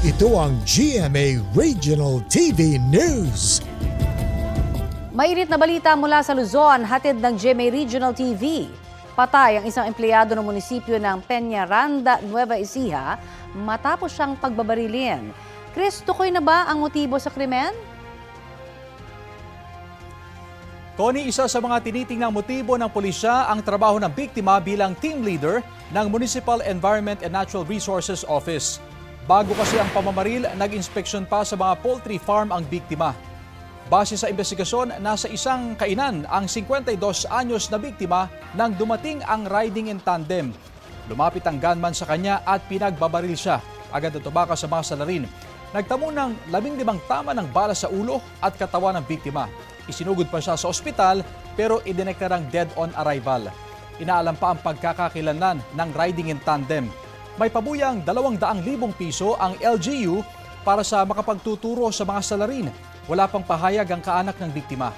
Ito ang GMA Regional TV News. Mainit na balita mula sa Luzon, hatid ng GMA Regional TV. Patay ang isang empleyado ng munisipyo ng Peñaranda, Nueva Ecija matapos siyang pagbabarilin. Chris, tukoy na ba ang motibo sa krimen? Connie, isa sa mga tinitingnang motibo ng pulisya ang trabaho ng biktima bilang team leader ng Municipal Environment and Natural Resources Office. Bago kasi ang pamamaril, nag-inspeksyon pa sa mga poultry farm ang biktima. Base sa investigasyon, nasa isang kainan ang 52 anyos na biktima nang dumating ang riding in tandem. Lumapit ang gunman sa kanya at pinagbabaril siya. Agad na tumakas sa mga salarin. Nagtamo ng 15 tama ng bala sa ulo at katawan ng biktima. Isinugod pa siya sa ospital pero idineklarang dead on arrival. Inaalam pa ang pagkakakilanlan ng riding in tandem. May pabuyang 200,000 piso ang LGU para sa makapagtuturo sa mga salarin. Wala pang pahayag ang kaanak ng biktima.